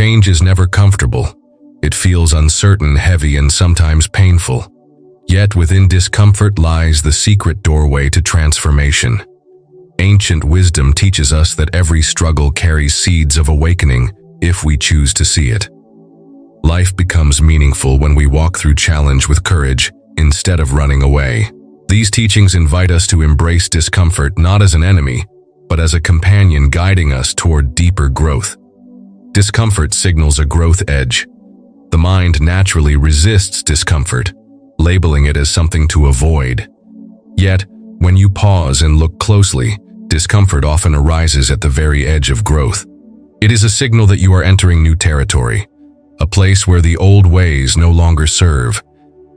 Change is never comfortable. It feels uncertain, heavy, and sometimes painful. Yet within discomfort lies the secret doorway to transformation. Ancient wisdom teaches us that every struggle carries seeds of awakening if we choose to see it. Life becomes meaningful when we walk through challenge with courage instead of running away. These teachings invite us to embrace discomfort not as an enemy, but as a companion guiding us toward deeper growth. Discomfort signals a growth edge. The mind naturally resists discomfort, labeling it as something to avoid. Yet, when you pause and look closely, discomfort often arises at the very edge of growth. It is a signal that you are entering new territory, a place where the old ways no longer serve,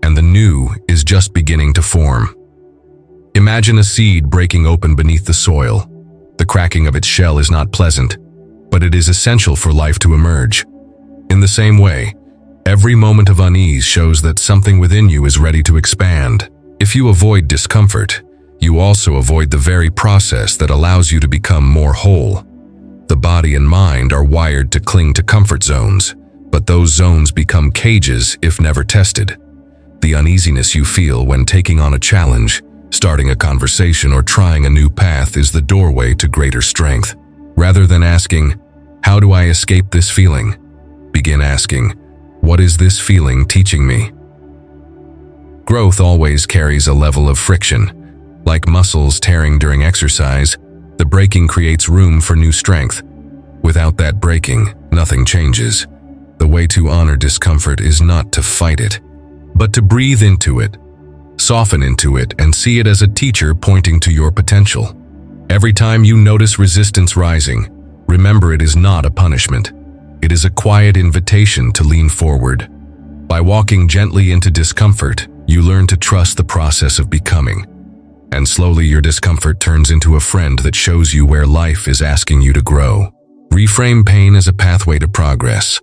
and the new is just beginning to form. Imagine a seed breaking open beneath the soil. The cracking of its shell is not pleasant, but it is essential for life to emerge. In the same way, every moment of unease shows that something within you is ready to expand. If you avoid discomfort, you also avoid the very process that allows you to become more whole. The body and mind are wired to cling to comfort zones, but those zones become cages if never tested. The uneasiness you feel when taking on a challenge, starting a conversation, or trying a new path is the doorway to greater strength. Rather than asking, "How do I escape this feeling?" begin asking, "What is this feeling teaching me?" Growth always carries a level of friction. Like muscles tearing during exercise, the breaking creates room for new strength. Without that breaking, nothing changes. The way to honor discomfort is not to fight it, but to breathe into it, soften into it, and see it as a teacher pointing to your potential. Every time you notice resistance rising, remember it is not a punishment. It is a quiet invitation to lean forward. By walking gently into discomfort, you learn to trust the process of becoming. And slowly your discomfort turns into a friend that shows you where life is asking you to grow. Reframe pain as a pathway to progress.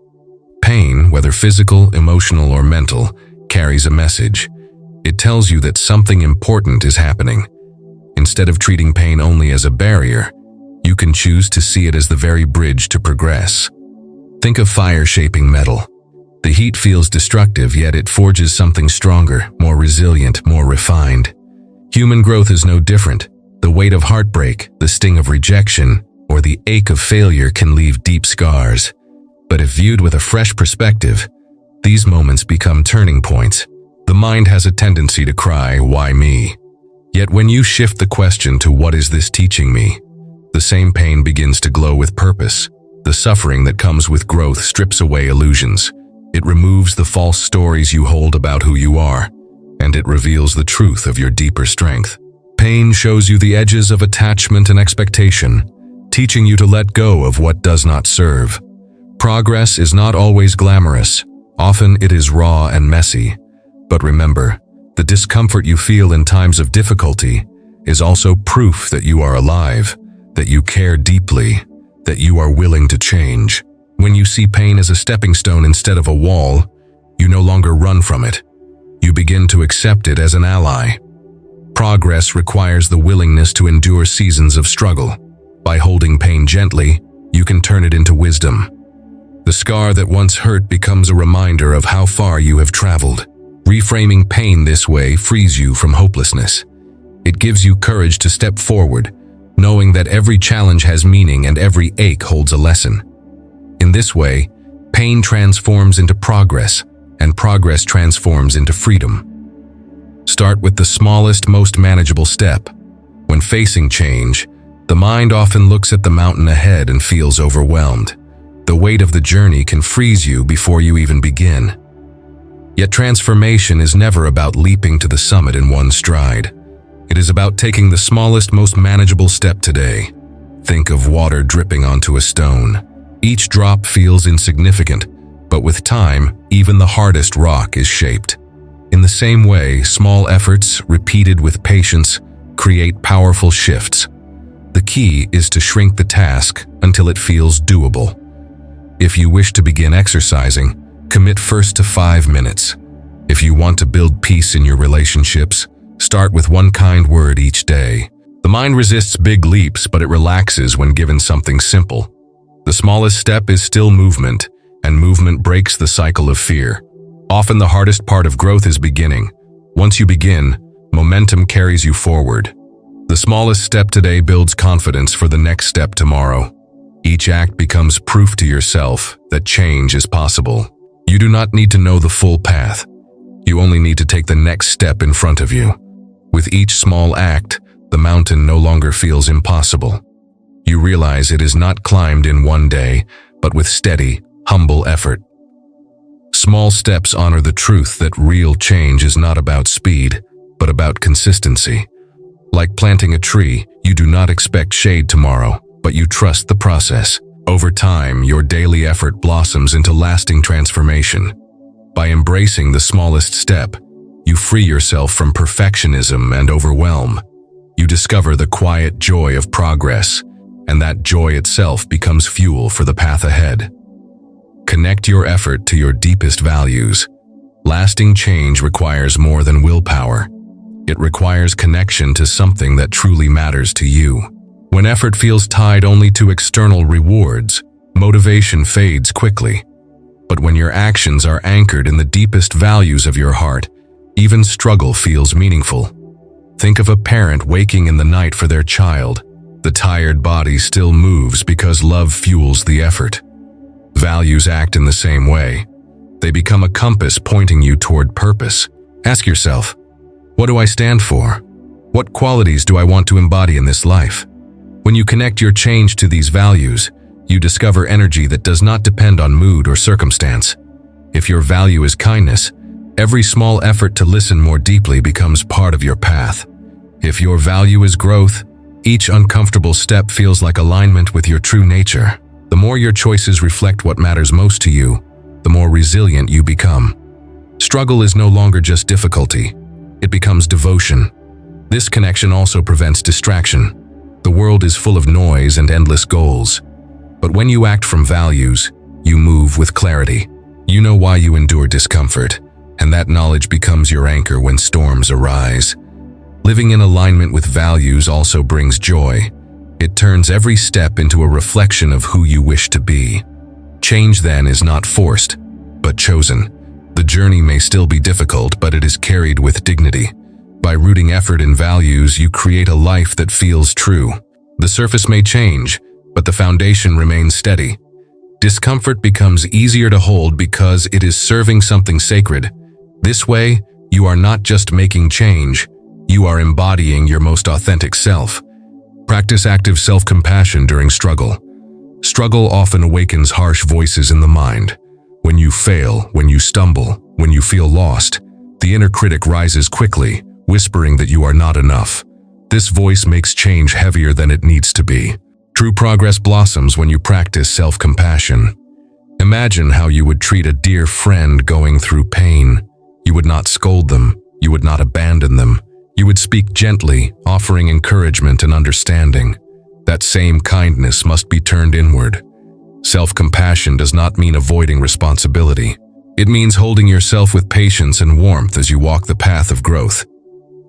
Pain, whether physical, emotional, or mental, carries a message. It tells you that something important is happening. Instead of treating pain only as a barrier, you can choose to see it as the very bridge to progress. Think of fire shaping metal. The heat feels destructive, yet it forges something stronger, more resilient, more refined. Human growth is no different. The weight of heartbreak, the sting of rejection, or the ache of failure can leave deep scars. But if viewed with a fresh perspective, these moments become turning points. The mind has a tendency to cry, "Why me?" Yet when you shift the question to "What is this teaching me?" the same pain begins to glow with purpose. The suffering that comes with growth strips away illusions. It removes the false stories you hold about who you are, and it reveals the truth of your deeper strength. Pain shows you the edges of attachment and expectation, teaching you to let go of what does not serve. Progress is not always glamorous. Often it is raw and messy. But remember, the discomfort you feel in times of difficulty is also proof that you are alive, that you care deeply, that you are willing to change. When you see pain as a stepping stone instead of a wall, you no longer run from it. You begin to accept it as an ally. Progress requires the willingness to endure seasons of struggle. By holding pain gently, you can turn it into wisdom. The scar that once hurt becomes a reminder of how far you have traveled. Reframing pain this way frees you from hopelessness. It gives you courage to step forward, knowing that every challenge has meaning and every ache holds a lesson. In this way, pain transforms into progress, and progress transforms into freedom. Start with the smallest, most manageable step. When facing change, the mind often looks at the mountain ahead and feels overwhelmed. The weight of the journey can freeze you before you even begin. Yet transformation is never about leaping to the summit in one stride. It is about taking the smallest, most manageable step today. Think of water dripping onto a stone. Each drop feels insignificant, but with time, even the hardest rock is shaped. In the same way, small efforts, repeated with patience, create powerful shifts. The key is to shrink the task until it feels doable. If you wish to begin exercising, commit first to 5 minutes. If you want to build peace in your relationships, start with one kind word each day. The mind resists big leaps, but it relaxes when given something simple. The smallest step is still movement, and movement breaks the cycle of fear. Often the hardest part of growth is beginning. Once you begin, momentum carries you forward. The smallest step today builds confidence for the next step tomorrow. Each act becomes proof to yourself that change is possible. You do not need to know the full path. You only need to take the next step in front of you. With each small act, the mountain no longer feels impossible. You realize it is not climbed in one day, but with steady, humble effort. Small steps honor the truth that real change is not about speed, but about consistency. Like planting a tree, you do not expect shade tomorrow, but you trust the process. Over time, your daily effort blossoms into lasting transformation. By embracing the smallest step, you free yourself from perfectionism and overwhelm. You discover the quiet joy of progress, and that joy itself becomes fuel for the path ahead. Connect your effort to your deepest values. Lasting change requires more than willpower. It requires connection to something that truly matters to you. When effort feels tied only to external rewards, motivation fades quickly. But when your actions are anchored in the deepest values of your heart, even struggle feels meaningful. Think of a parent waking in the night for their child. The tired body still moves because love fuels the effort. Values act in the same way. They become a compass pointing you toward purpose. Ask yourself, what do I stand for? What qualities do I want to embody in this life? When you connect your change to these values, you discover energy that does not depend on mood or circumstance. If your value is kindness, every small effort to listen more deeply becomes part of your path. If your value is growth, each uncomfortable step feels like alignment with your true nature. The more your choices reflect what matters most to you, the more resilient you become. Struggle is no longer just difficulty. It becomes devotion. This connection also prevents distraction. The world is full of noise and endless goals. But when you act from values, you move with clarity. You know why you endure discomfort, and that knowledge becomes your anchor when storms arise. Living in alignment with values also brings joy. It turns every step into a reflection of who you wish to be. Change then is not forced, but chosen. The journey may still be difficult, but it is carried with dignity. By rooting effort in values, you create a life that feels true. The surface may change, but the foundation remains steady. Discomfort becomes easier to hold because it is serving something sacred. This way, you are not just making change, you are embodying your most authentic self. Practice active self-compassion during struggle. Struggle often awakens harsh voices in the mind. When you fail, when you stumble, when you feel lost, the inner critic rises quickly, whispering that you are not enough. This voice makes change heavier than it needs to be. True progress blossoms when you practice self-compassion. Imagine how you would treat a dear friend going through pain. You would not scold them. You would not abandon them. You would speak gently, offering encouragement and understanding. That same kindness must be turned inward. Self-compassion does not mean avoiding responsibility. It means holding yourself with patience and warmth as you walk the path of growth.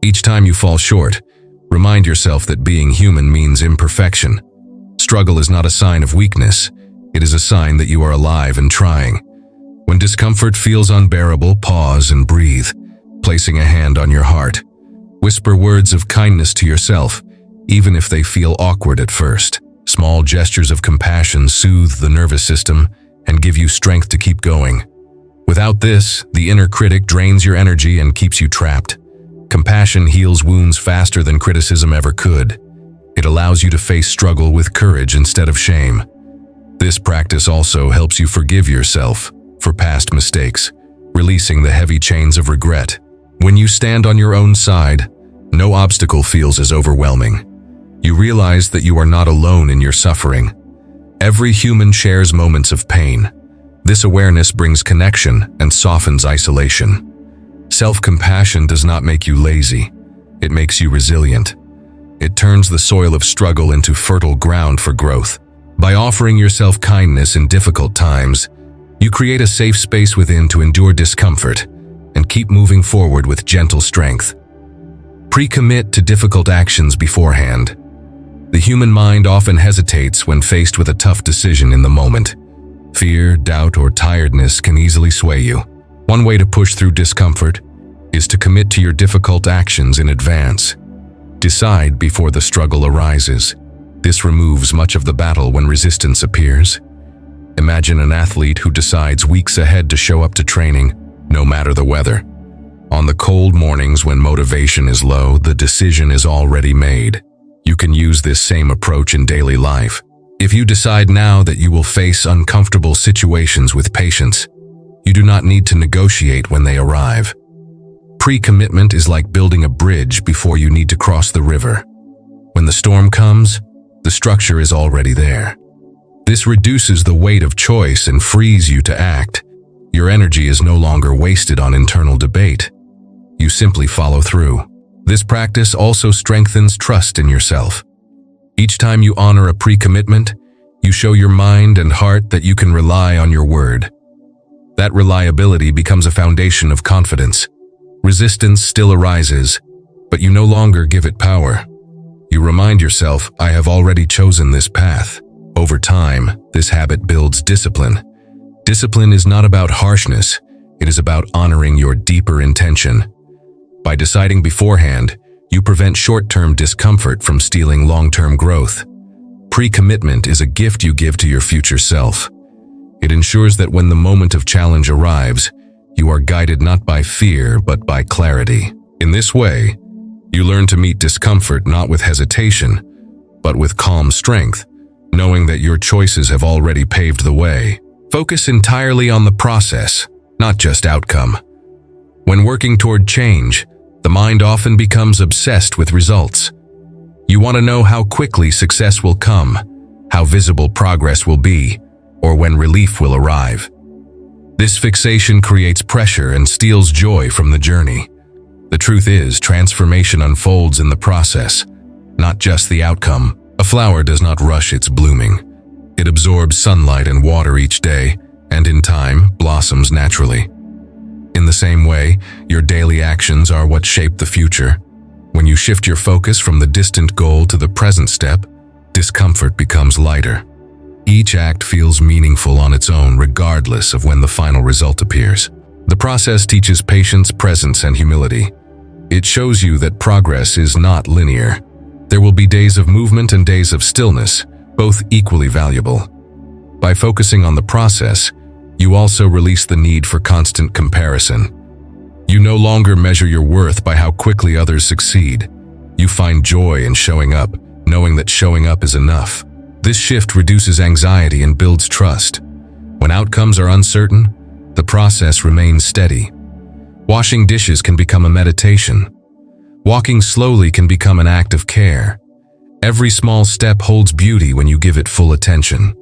Each time you fall short, remind yourself that being human means imperfection. Struggle is not a sign of weakness. It is a sign that you are alive and trying. When discomfort feels unbearable, pause and breathe, placing a hand on your heart. Whisper words of kindness to yourself, even if they feel awkward at first. Small gestures of compassion soothe the nervous system and give you strength to keep going. Without this, the inner critic drains your energy and keeps you trapped. Compassion heals wounds faster than criticism ever could. It allows you to face struggle with courage instead of shame. This practice also helps you forgive yourself for past mistakes, releasing the heavy chains of regret. When you stand on your own side, no obstacle feels as overwhelming. You realize that you are not alone in your suffering. Every human shares moments of pain. This awareness brings connection and softens isolation. Self-compassion does not make you lazy. It makes you resilient. It turns the soil of struggle into fertile ground for growth. By offering yourself kindness in difficult times, you create a safe space within to endure discomfort and keep moving forward with gentle strength. Pre-commit to difficult actions beforehand. The human mind often hesitates when faced with a tough decision in the moment. Fear, doubt, or tiredness can easily sway you. One way to push through discomfort is to commit to your difficult actions in advance. Decide before the struggle arises. This removes much of the battle when resistance appears. Imagine an athlete who decides weeks ahead to show up to training, no matter the weather. On the cold mornings when motivation is low, the decision is already made. You can use this same approach in daily life. If you decide now that you will face uncomfortable situations with patience, you do not need to negotiate when they arrive. Pre-commitment is like building a bridge before you need to cross the river. When the storm comes, the structure is already there. This reduces the weight of choice and frees you to act. Your energy is no longer wasted on internal debate. You simply follow through. This practice also strengthens trust in yourself. Each time you honor a pre-commitment, you show your mind and heart that you can rely on your word. That reliability becomes a foundation of confidence. Resistance still arises, but you no longer give it power. You remind yourself, I have already chosen this path. Over time, this habit builds discipline. Discipline is not about harshness, it is about honoring your deeper intention. By deciding beforehand, you prevent short-term discomfort from stealing long-term growth. Pre-commitment is a gift you give to your future self. It ensures that when the moment of challenge arrives, you are guided not by fear but by clarity. In this way, you learn to meet discomfort not with hesitation, but with calm strength, knowing that your choices have already paved the way. Focus entirely on the process, not just outcome. When working toward change, the mind often becomes obsessed with results. You want to know how quickly success will come, how visible progress will be, or when relief will arrive. This fixation creates pressure and steals joy from the journey. The truth is, transformation unfolds in the process, not just the outcome. A flower does not rush its blooming. It absorbs sunlight and water each day, and in time, blossoms naturally. In the same way, your daily actions are what shape the future. When you shift your focus from the distant goal to the present step, discomfort becomes lighter. Each act feels meaningful on its own, regardless of when the final result appears. The process teaches patience, presence, and humility. It shows you that progress is not linear. There will be days of movement and days of stillness, both equally valuable. By focusing on the process, you also release the need for constant comparison. You no longer measure your worth by how quickly others succeed. You find joy in showing up, knowing that showing up is enough. This shift reduces anxiety and builds trust. When outcomes are uncertain, the process remains steady. Washing dishes can become a meditation. Walking slowly can become an act of care. Every small step holds beauty when you give it full attention.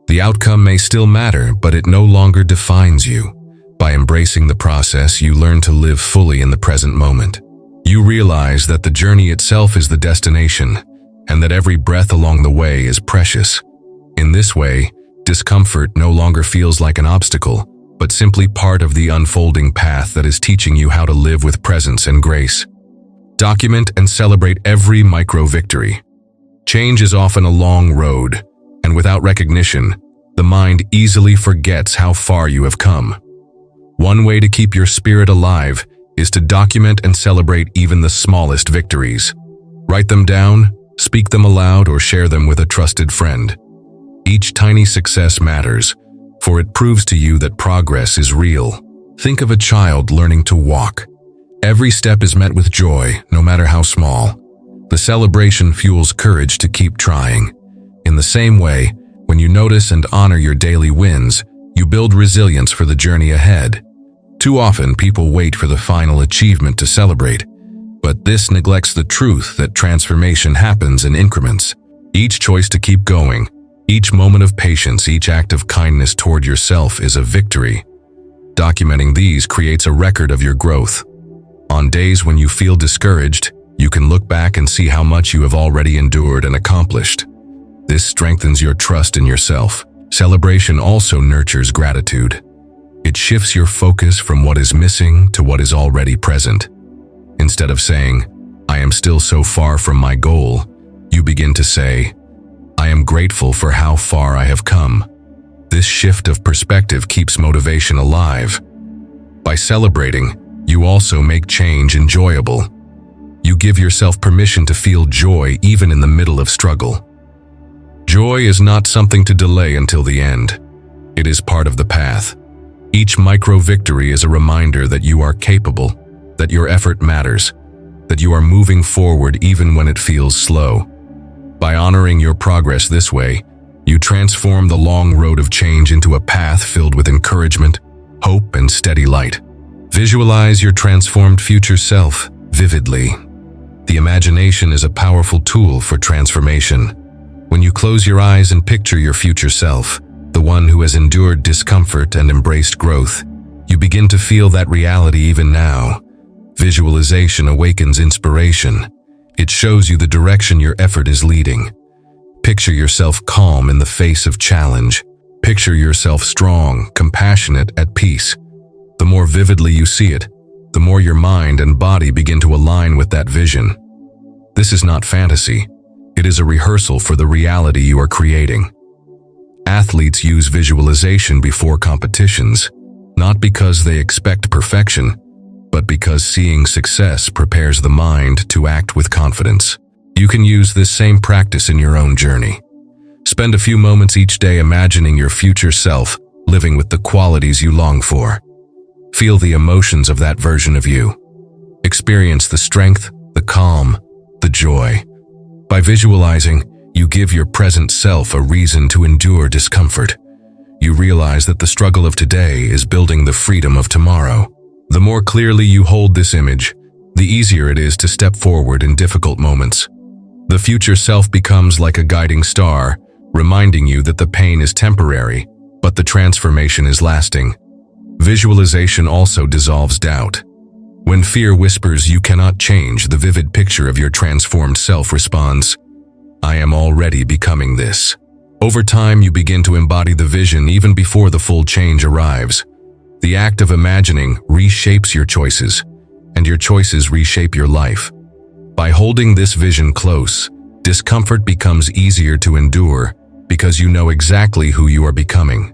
The outcome may still matter, but it no longer defines you. By embracing the process, you learn to live fully in the present moment. You realize that the journey itself is the destination, and that every breath along the way is precious. In this way, discomfort no longer feels like an obstacle, but simply part of the unfolding path that is teaching you how to live with presence and grace. Document and celebrate every micro-victory. Change is often a long road, and without recognition, the mind easily forgets how far you have come. One way to keep your spirit alive is to document and celebrate even the smallest victories. Write them down, speak them aloud, or share them with a trusted friend. Each tiny success matters, for it proves to you that progress is real. Think of a child learning to walk. Every step is met with joy, no matter how small. The celebration fuels courage to keep trying. In the same way, when you notice and honor your daily wins, you build resilience for the journey ahead. Too often, people wait for the final achievement to celebrate, but this neglects the truth that transformation happens in increments. Each choice to keep going, each moment of patience, each act of kindness toward yourself is a victory. Documenting these creates a record of your growth. On days when you feel discouraged, you can look back and see how much you have already endured and accomplished. This strengthens your trust in yourself. Celebration also nurtures gratitude. It shifts your focus from what is missing to what is already present. Instead of saying, "I am still so far from my goal," you begin to say, "I am grateful for how far I have come." This shift of perspective keeps motivation alive. By celebrating, you also make change enjoyable. You give yourself permission to feel joy even in the middle of struggle. Joy is not something to delay until the end. It is part of the path. Each micro-victory is a reminder that you are capable, that your effort matters, that you are moving forward even when it feels slow. By honoring your progress this way, you transform the long road of change into a path filled with encouragement, hope, and steady light. Visualize your transformed future self vividly. The imagination is a powerful tool for transformation. When you close your eyes and picture your future self, the one who has endured discomfort and embraced growth, you begin to feel that reality even now. Visualization awakens inspiration. It shows you the direction your effort is leading. Picture yourself calm in the face of challenge. Picture yourself strong, compassionate, at peace. The more vividly you see it, the more your mind and body begin to align with that vision. This is not fantasy. It is a rehearsal for the reality you are creating. Athletes use visualization before competitions, not because they expect perfection, but because seeing success prepares the mind to act with confidence. You can use this same practice in your own journey. Spend a few moments each day imagining your future self living with the qualities you long for. Feel the emotions of that version of you. Experience the strength, the calm, the joy. By visualizing, you give your present self a reason to endure discomfort. You realize that the struggle of today is building the freedom of tomorrow. The more clearly you hold this image, the easier it is to step forward in difficult moments. The future self becomes like a guiding star, reminding you that the pain is temporary, but the transformation is lasting. Visualization also dissolves doubt. When fear whispers you cannot change, the vivid picture of your transformed self responds, "I am already becoming this." Over time, you begin to embody the vision even before the full change arrives. The act of imagining reshapes your choices, and your choices reshape your life. By holding this vision close, discomfort becomes easier to endure because you know exactly who you are becoming.